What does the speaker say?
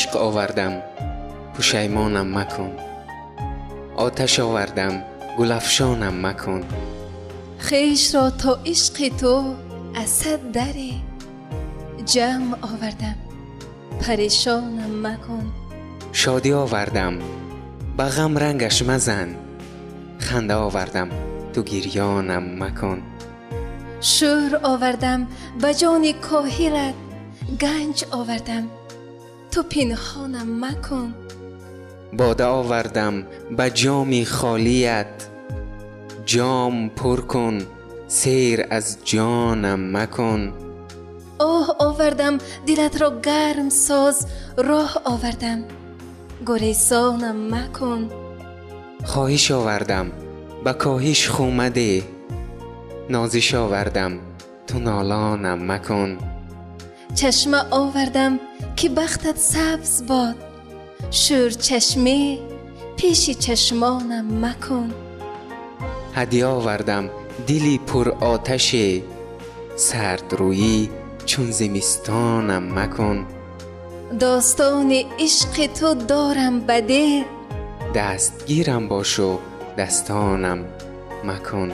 عشق آوردم پشیمانم مکن. آتش آوردم گل افشانم مکن. خویش را تا عشق تو از صد دری جمع آوردم پریشانم مکن. شادی آوردم به غم رنگش مزن. خنده آوردم تو گریانم مکن. شور آوردم به جان کاهلت گنج آوردم تو پنهانم مکن. باده آوردم به جام خالیت. جام پر کن سیر از جانم مکن. آه آوردم دلت را گرم ساز راه آوردم گریزانم مکن. خواهش آوردم به کاهش خو مده. نازش آوردم تو نالانم مکن. چشمه آوردم که بختت سبز باد شور چشمه پیش چشمانم مکن. هدیه آوردم دلی پر آتش. سرد رویی چون زمستانم مکن. داستان عشق تو دارم به دل دستگیرم باش و دستانم مکن.